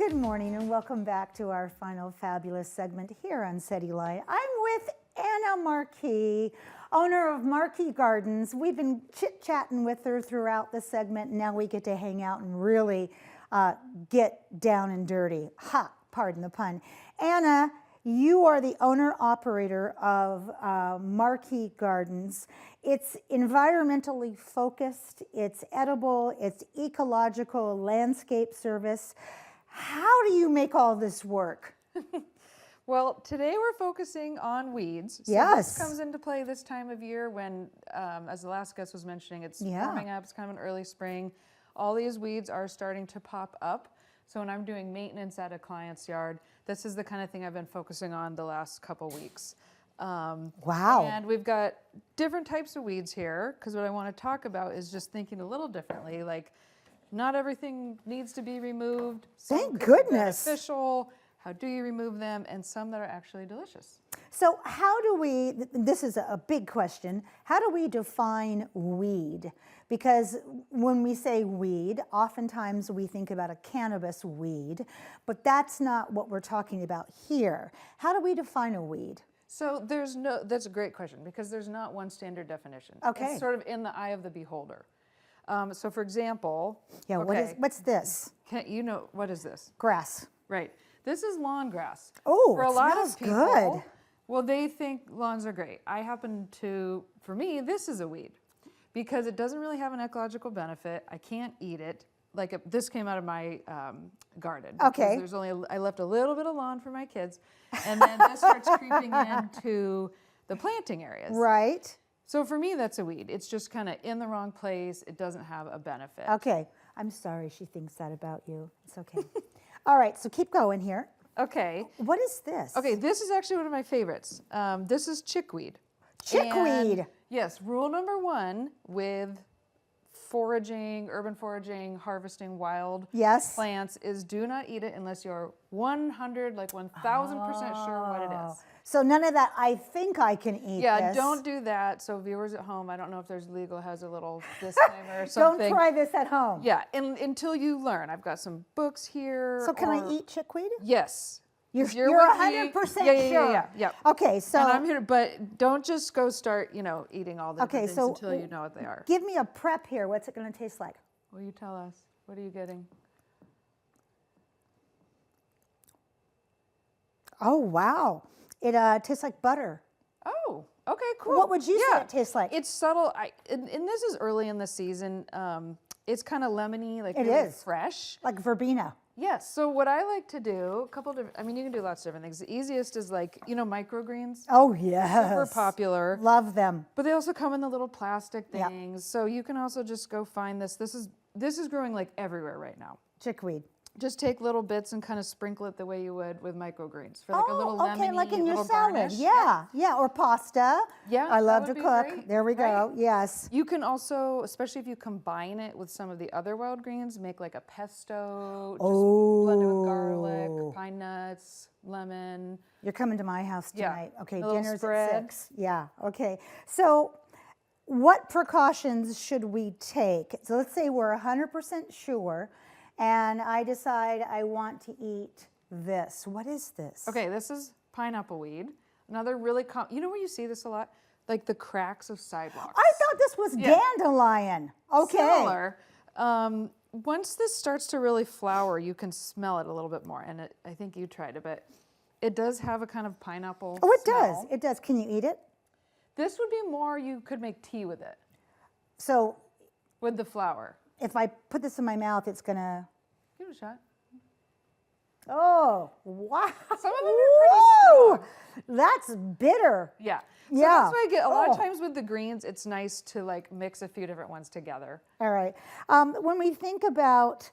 good morning and welcome back to our final fabulous segment here on Cityline. I'm with Anna Markee, owner of Markee Gardens. We've been chit-chatting with her throughout the segment, and now we get to hang out and really get down and dirty. Ha, pardon the pun. Anna, you are the owner-operator of Markee Gardens. It's environmentally focused, it's edible, it's ecological, landscape service. How do you make all this work? Well, today we're focusing on weeds. So Yes. This comes into play this time of year when, as the last guest was mentioning, it's warming up, it's kind of an early spring. All these weeds are starting to pop up. So when I'm doing maintenance at a client's yard, this is the kind of thing I've been focusing on the last couple weeks. Wow. And we've got different types of weeds here, because what I want to talk about is just thinking a little differently. Like, not everything needs to be removed. Thank goodness. Beneficial. How do you remove them? And some that are actually delicious. So how do we, this is a big question, how do we define weed? Because when we say weed, oftentimes we think about a cannabis weed, but that's not what we're talking about here. How do we define a weed? So that's a great question, because there's not one standard definition. Okay. It's sort of in the eye of the beholder. So for example. Yeah, okay, what's this? What is this? Grass. Right. This is lawn grass. Oh, for a it lot smells of people, good. Well, they think lawns are great. For me, this is a weed, because it doesn't really have an ecological benefit. I can't eat it. This came out of my garden. Okay. I left a little bit of lawn for my kids, and then this starts creeping into the planting areas. Right. So for me, that's a weed. It's just kind of in the wrong place. It doesn't have a benefit. Okay. I'm sorry she thinks that about you. It's okay. All right, so keep going here. Okay. What is this? Okay, this is actually one of my favorites. This is chickweed. Chickweed. And yes, rule number one with foraging, urban foraging, harvesting wild plants is do not eat it unless you're 1,000% sure what it is. So none of that, I think I can eat this. Don't do that. So viewers at home, I don't know if there's legal has a little disclaimer or something. Don't try this at home. Yeah, until you learn. I've got some books here. So can I eat chickweed? Yes. You're with 100% sure. Yeah. Okay, so. And I'm here, but don't just go start, eating all the things so until you know what they are. Give me a prep here. What's it going to taste like? Will you tell us? What are you getting? Oh, wow. It tastes like butter. Oh, okay, cool. What would you say it tastes like? It's subtle. And this is early in the season. It's kind of lemony, like really fresh. Like verbena. Yes. So what I like to do, you can do lots of different things. The easiest is microgreens. Oh, yes. Super popular. Love them. But they also come in the little plastic things. Yep. So you can also just go find this. This is growing everywhere right now. Chickweed. Just take little bits and kind of sprinkle it the way you would with microgreens for a little lemony, okay, like in your salad. Garnish. Yeah, or pasta. Yeah, I love to cook. Great. There we go. Right. Yes. You can also, especially if you combine it with some of the other wild greens, make like a pesto. Just blend it with garlic, pine nuts, lemon. You're coming to my house tonight. Yeah. Okay, a dinner's spread. at 6. Yeah. Okay. So, what precautions should we take? So let's say we're 100% sure. And I decide I want to eat this. What is this? Okay, this is pineapple weed. Another really you know where you see this a lot? Like the cracks of sidewalks. I thought this was dandelion. Okay. Similar. Once this starts to really flower, you can smell it a little bit more. And I think you tried it, but it does have a kind of pineapple Oh, it smell. does. It does. Can you eat it? This would be more, you could make tea with it. So. With the flower. If I put this in my mouth, it's going to. Give it a shot. Oh, wow. Some of them are pretty strong. That's bitter. Yeah. So that's why I get a lot of times with the greens, it's nice to mix a few different ones together. All right. When we think about,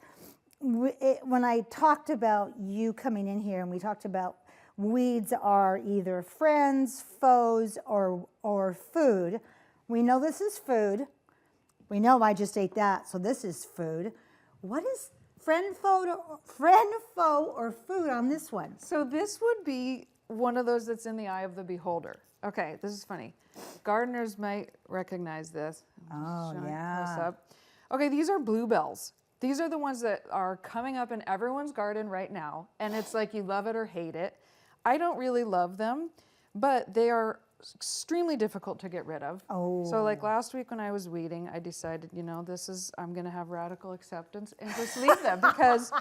when I talked about you coming in here and we talked about weeds are either friends, foes, or food, we know this is food. We know I just ate that, so this is food. What is friend, foe, or food on this one? So this would be one of those that's in the eye of the beholder. Okay, this is funny. Gardeners might recognize this. Oh, Showing yeah. close up. Okay, these are bluebells. These are the ones that are coming up in everyone's garden right now, and it's like you love it or hate it. I don't really love them, but they are extremely difficult to get rid of. Oh. So like last week when I was weeding, I decided, I'm gonna have radical acceptance and just leave them because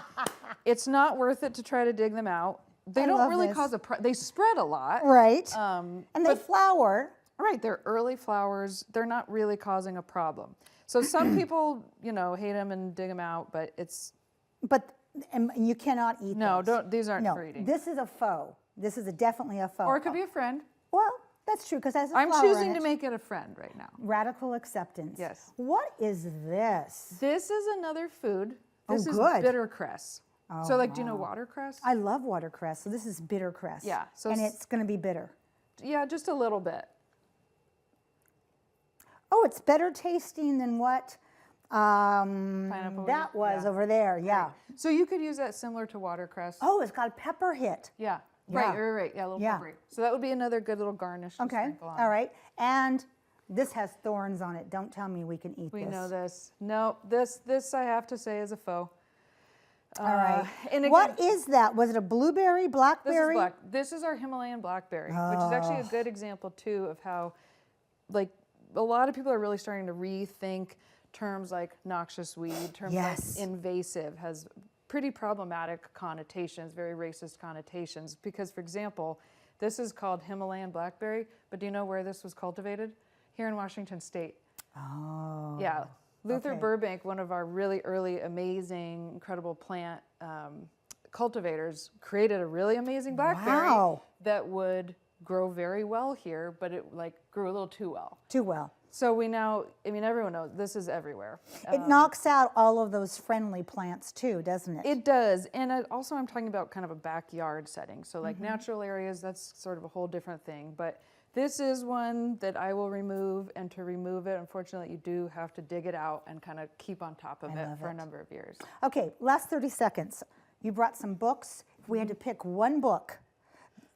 it's not worth it to try to dig them out. They don't really cause they spread a lot. Right. And they flower. Right, they're early flowers. They're not really causing a problem. So some people, hate them and dig them out, but it's... But you cannot eat No, those. these aren't for eating. This is a faux. This is definitely a faux. Or it could be a friend. Well, that's true, because as a I'm flower choosing in to it. make it a friend right now. Radical acceptance. Yes. What is this? This is another food. This is good. bitter cress. Oh, So do you know watercress? I love watercress, so this is bitter cress. Yeah, so and it's going to be bitter. Yeah, just a little bit. Oh, it's better tasting than what Pineapple that weed? was Yeah. over there. Yeah. Right. So you could use that similar to watercress. Oh, it's got a pepper hit. Yeah. Yeah. Right. Yeah, a little Yeah. peppery. So that would be another good little garnish to Okay. sprinkle on. All right. And this has thorns on it. Don't tell me we can eat We this. know this. No, this I have to say is a faux. All right. And again, What is that? Was it a blueberry, This is blackberry? black. This is our Himalayan blackberry, which is actually a good example too of how, a lot of people are really starting to rethink terms like noxious weed, terms Yes. like invasive has pretty problematic connotations, very racist connotations. Because, for example, this is called Himalayan blackberry, but do you know where this was cultivated? Here in Washington State. Oh. Yeah. Luther okay. Burbank, one of our really early, amazing, incredible plant cultivators, created a really amazing blackberry Wow. that would grow very well here, but it grew a little too well. Too well. So we now, everyone knows this is everywhere. It knocks out all of those friendly plants too, doesn't it? It does. And also I'm talking about kind of a backyard setting. So natural areas, that's sort of a whole different thing. But this is one that I will remove, and to remove it, unfortunately, you do have to dig it out and kind of keep on top of it for a number of years. Okay, last 30 seconds. You brought some books. If we had to pick one book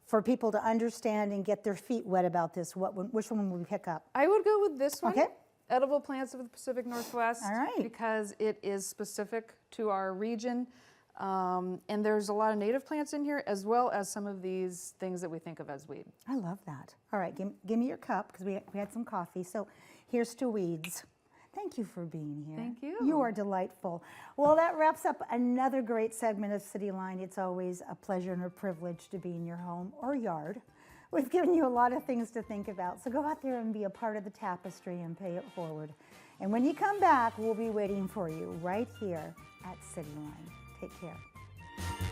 for people to understand and get their feet wet about this, which one would we pick up? I would go with this one. Okay. Edible Plants of the Pacific Northwest. All right. Because it is specific to our region. And there's a lot of native plants in here, as well as some of these things that we think of as weed. I love that. All right, give me your cup, because we had some coffee. So here's to weeds. Thank you for being here. Thank you. You are delightful. Well, that wraps up another great segment of Cityline. It's always a pleasure and a privilege to be in your home or yard. We've given you a lot of things to think about, so go out there and be a part of the tapestry and pay it forward. And when you come back, we'll be waiting for you right here at Cityline. Take care.